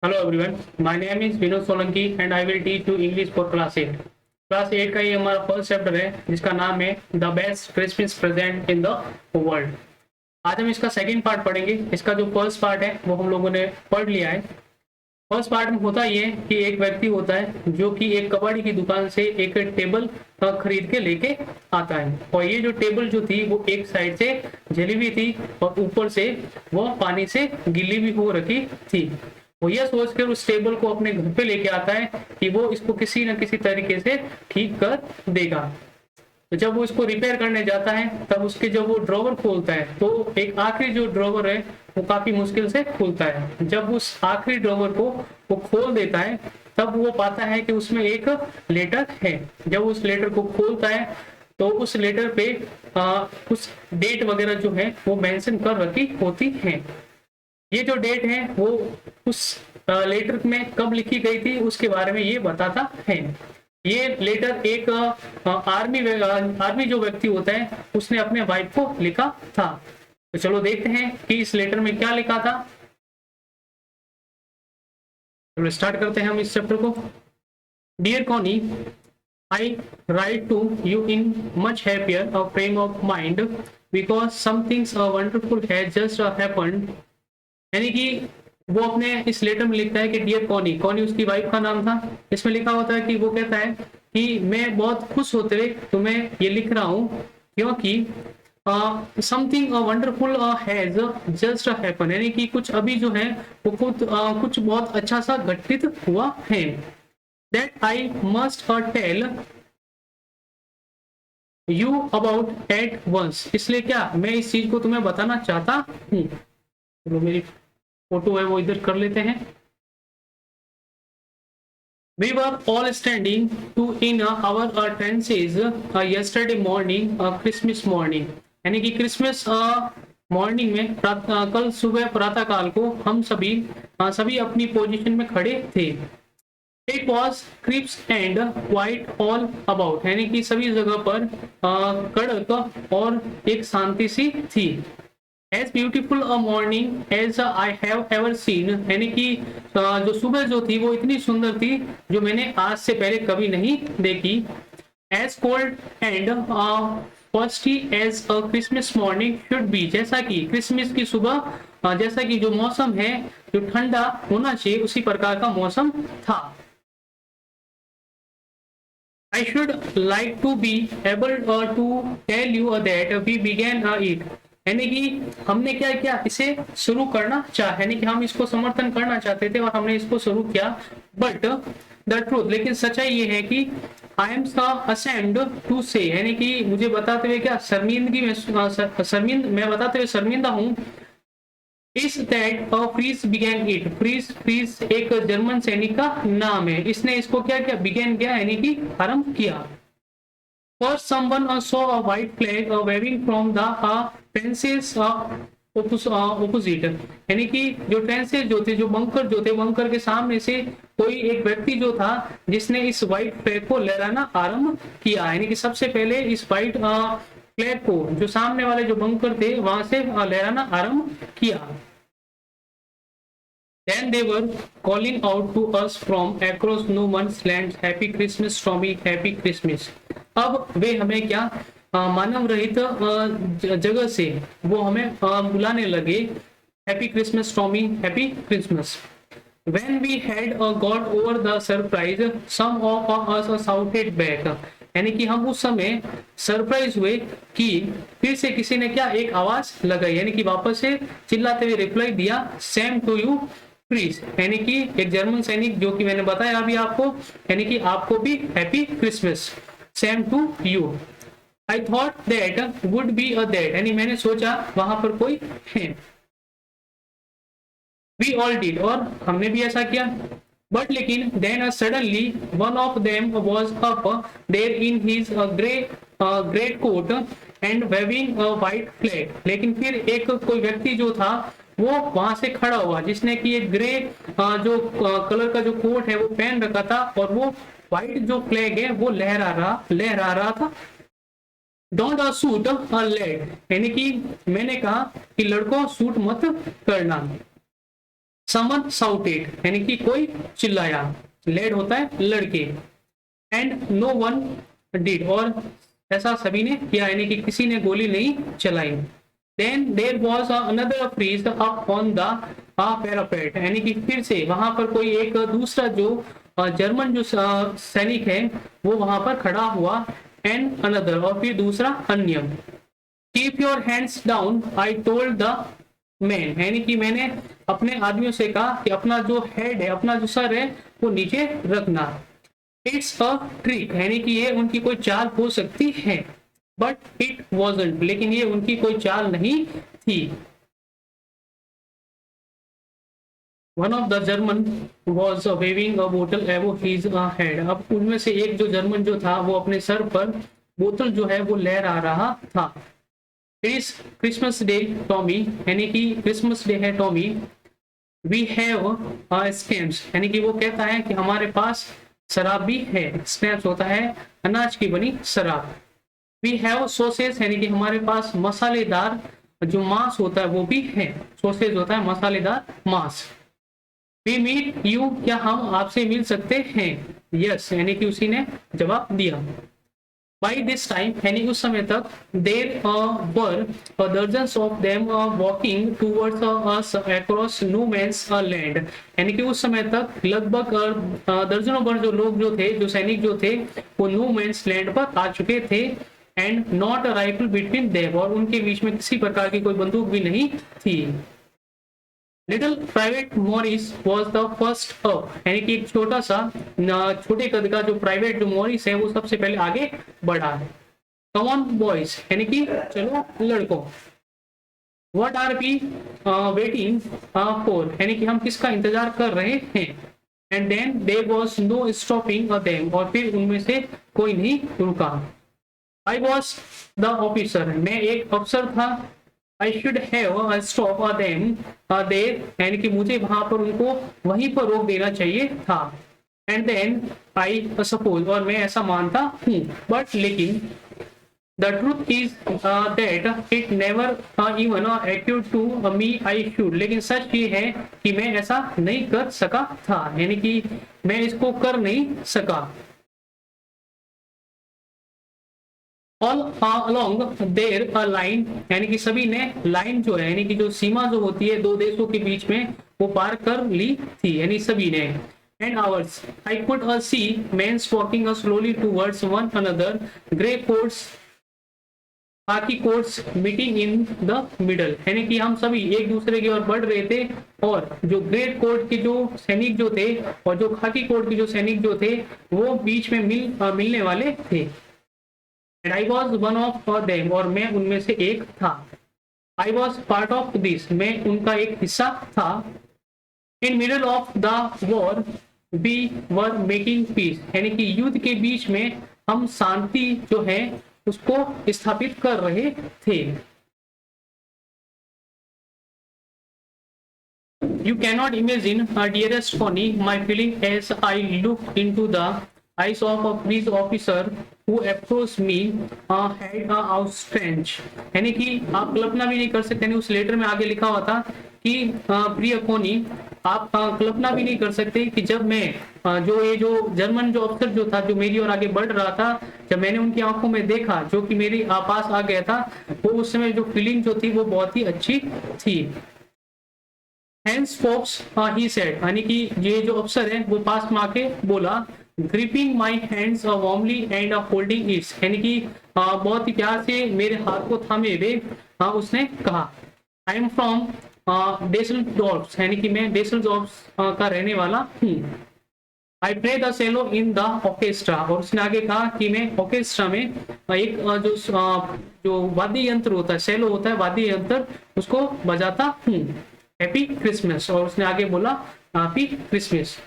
Hello everyone, my name is Vinod Solanki and I will teach you English for class 8. Class 8 का ये हमारा first chapter है जिसका नाम है the best Christmas present in the world. आज हम इसका सेकंड पार्ट पढ़ेंगे। इसका जो फर्स्ट पार्ट है वो हम लोगों ने पढ़ लिया है। फर्स्ट पार्ट में होता ये कि एक व्यक्ति होता है जो कि एक कबाड़ी की दुकान से एक टेबल खरीद के लेके आता है, और ये जो टेबल जो थी वो एक साइड से जली हुई थी और ऊपर से वो पानी से गीली भी हो रखी थी। वो यह सोचकर उस टेबल को अपने घर पे लेके आता है कि वो इसको किसी न किसी तरीके से ठीक कर देगा। तो जब वो इसको रिपेयर करने जाता है तब उसके जब वो ड्रॉवर खोलता है तो एक आखिरी जो ड्रॉवर है वो काफी मुश्किल से खुलता है। जब उस आखिरी ड्रॉवर को वो खोल देता है तब वो पाता है कि उसमें एक लेटर है। जब उस लेटर को खोलता है तो उस लेटर पे कुछ डेट वगैरह जो है वो मेंशन कर रखी होती है। ये जो डेट है वो उस लेटर में कब लिखी गई थी उसके बारे में ये बताता है। ये लेटर एक आर्मी जो व्यक्ति होता है उसने अपने वाइफ को लिखा था। तो चलो देखते हैं कि इस लेटर में क्या लिखा था। चलो स्टार्ट करते हैं हम इस चैप्टर को। Dear Connie, I write to you in much happier frame of mind because some things wonderful has just happened. यानी कि वो अपने इस लेटर में लिखता है कि डियर कॉनी, कॉनी उसकी वाइफ का नाम था। इसमें लिखा होता है कि वो कहता है कि मैं बहुत खुश होते हुए तुम्हें ये लिख रहा हूँ क्योंकि something wonderful has just happen. यानी कि कुछ अभी जो है वो खुद कुछ बहुत अच्छा सा घटित हुआ है। That I must tell you about at once. इसलिए क्या मैं इस चीज को तुम्हें बताना चाहता हूँ। चलो मेरी फोटो है वो इधर कर लेते हैं। We were all standing to in our trenches yesterday morning, Christmas morning। यानी कि क्रिसमस मॉर्निंग में कल सुबह प्रातः काल को हम सभी अपनी पोजीशन में खड़े थे। It was crisp and quiet all about। यानी कि सभी जगह पर कड़क और एक शांति सी थी। As beautiful a morning as I have ever seen। यानी कि जो सुबह जो थी वो इतनी सुंदर थी जो मैंने आज से पहले कभी नहीं देखी। As cold and frosty as a Christmas morning should be। जैसा कि क्रिसमस की सुबह जैसा कि जो मौसम है जो ठंडा होना चाहिए उसी प्रकार का मौसम था। I should like to be able to tell you that we began it। यानी कि हमने क्या किया, इसे शुरू करना चाह, यानी कि हम इसको समर्थन करना चाहते थे और हमने इसको शुरू किया। बट द ट्रूथ, लेकिन सच्चाई ये है कि आई एम असेम्ड टू से, यानी कि मुझे बताते हुए क्या शर्मिंदगी में मैं बताते हुए शर्मिंदा हूँ। Is that Fritz began it. Fritz एक जर्मन सैनिक का नाम है। इसने इसको क्या किया, बिगेन किया यानी कि आरंभ किया। First, someone saw a white flag waving from the trenches opposite। यानी कि जो ट्रेंसेज जो थे, जो बंकर के सामने से कोई एक व्यक्ति जो था जिसने इस व्हाइट फ्लैग को लहराना आरंभ किया। यानी कि सबसे पहले इस व्हाइट फ्लैग को जो सामने वाले जो बंकर थे वहां से लहराना आरंभ किया। Then they were calling out to us from across no man's land, Happy Christmas, Stormy, Happy Christmas। अब वे हमें क्या मानव रहित जगह से वो हमें बुलाने लगे, happy Christmas stormy, happy Christmas. When we had got over the surprise, some of us shouted back। यानी कि हम उस समय सरप्राइज हुए कि फिर से किसी ने क्या एक आवाज लगाई, यानी कि वापस से चिल्लाते हुए रिप्लाई दिया, सेम टू यू प्लीज। यानी कि एक जर्मन सैनिक जो कि मैंने बताया अभी आपको, यानी कि आपको भी happy Christmas, same to you. I thought that would be a that. यानी मैंने सोचा वहां पर कोई है। वी ऑल डिड, और हमने भी ऐसा किया। बट लेकिन then suddenly one of them was up there in his great coat and waving a white flag. लेकिन फिर एक कोई व्यक्ति जो था वो वहां से खड़ा हुआ जिसने कि एक ग्रे जो कलर का जो कोट है वो पहन रखा था और वो व्हाइट जो फ्लैग है वो लहरा रहा था। Don't shoot a lad. यानी कि मैंने कहा कि लड़कों शूट मत करना। समन साउटेड यानी कि कोई चिल्लाया, लेड होता है लड़के, एंड नो वन डिड और ऐसा सभी ने किया यानी कि किसी ने गोली नहीं चलाई। Then there was another Fritz up on the parapet यानी कि फिर से वहां पर कोई एक दूसरा जो जर्मन जो सैनिक है वो वहां पर खड़ा हुआ, एंड अनदर और फिर दूसरा अन्य। Keep your hands down I told the man यानी कि मैंने अपने आदमियों से कहा कि अपना जो हेड है, अपना जो सर है वो नीचे रखना। इट्स अ ट्रिक यानी कि ये उनकी कोई चाल हो सकती है, बट इट वॉजंट लेकिन ये उनकी कोई चाल नहीं थी। One of the German was waving a बोतल एबो हिज हेड। अब उनमें से एक जो जर्मन जो था वो अपने सर पर बोतल जो है वो लहरा रहा था। इस क्रिसमस डे टॉमी यानी कि क्रिसमस डे है टॉमी। वी हैव स्कैम्स यानी कि वो कहता है कि हमारे पास शराब भी है। स्नैप्स होता है अनाज की बनी शराब। वी हैव सॉसेज यानी कि हमारे पास मसालेदार जो मांस होता है वो भी है। सॉसेज होता है मसालेदार मांस। वी मीट यू क्या हम आपसे मिल सकते हैं? यस यानी कि उसी ने जवाब दिया। बाई दिस टाइम यानी उस समय तक there were dozens of them walking towards us across no man's land यानी कि उस समय तक लगभग दर्जनों भर जो लोग जो थे, जो सैनिक जो थे वो नो मैंस लैंड पर आ चुके थे। And not a rifle between them और उनके बीच में किसी प्रकार की कोई बंदूक भी नहीं थी। Little private Morris was the first up यानी कि एक छोटा सा छोटे कद का जो प्राइवेट जो मॉरिस है वो सबसे पहले आगे बढ़ा है। कम ऑन बॉयज यानी कि चलो लड़कों। What are we waiting for यानी कि हम किसका इंतजार कर रहे हैं। And then there was no stopping them और फिर उनमें से कोई नहीं रुका। आई वॉज द ऑफिसर मैं एक अफसर था। I should have stop them there यानी कि मुझे वहां पर उनको वहीं पर रोक देना चाहिए था। एंड देन आई सपोज और मैं ऐसा मानता हूँ, बट लेकिन the truth is that it never even occurred to me I should लेकिन सच ये है कि मैं ऐसा नहीं कर सका था यानी कि मैं इसको कर नहीं सका। All along there a line यानी कि सभी ने लाइन जो है यानी कि जो सीमा जो होती है दो देशों के बीच में वो पार कर ली थी यानी सभी ने। And hours I could see men's walking slowly towards one another grey coats khaki coats meeting in the middle यानी कि हम सभी एक दूसरे की ओर बढ़ रहे थे और जो ग्रे कोट के जो सैनिक जो थे और जो खाकी कोट के जो सैनिक जो थे वो बीच में मिलने वाले थे। And I was one of them और मैं उनमें से एक था। I was part of this मैं उनका एक हिस्सा था। In middle of the war we were making peace यानी कि युद्ध के बीच में हम शांति जो है उसको स्थापित कर रहे थे। You cannot imagine, dearest Connie, my feeling as I looked into the eyes of a police officer who approached me had outstretched यानी कि आप कल्पना भी नहीं कर सकते। उस लेटर में आगे लिखा हुआ था कि प्रिय कोनी आप कल्पना भी नहीं कर सकते कि जब मैं जो ये जो जर्मन जो अफसर जो था जो मेरी ओर आगे बढ़ रहा था, जब मैंने उनकी आंखों में देखा जो कि मेरे पास आ गया था, वो उस समय जो फीलिंग जो थी वो बहुत ही अच्छी थी। Henceforth he said यानी कि ये जो अफसर है वो पास में आके बोला gripping my hands warmly and holding it's यानी कि बहुत ही प्यार से मेरे हाथ को थामे हुए उसने कहा। आई एम फ्रॉम डेसलडॉर्फ यानी कि मैं डेसलडॉर्फ का रहने वाला हूँ। I play the cello in the orchestra और उसने आगे कहा कि मैं ऑर्केस्ट्रा में एक जो वाद्य यंत्र होता है सेलो होता है वाद्य यंत्र उसको बजाता हूँ। हैप्पी क्रिसमस और उसने आगे बोला हैप्पी क्रिसमस।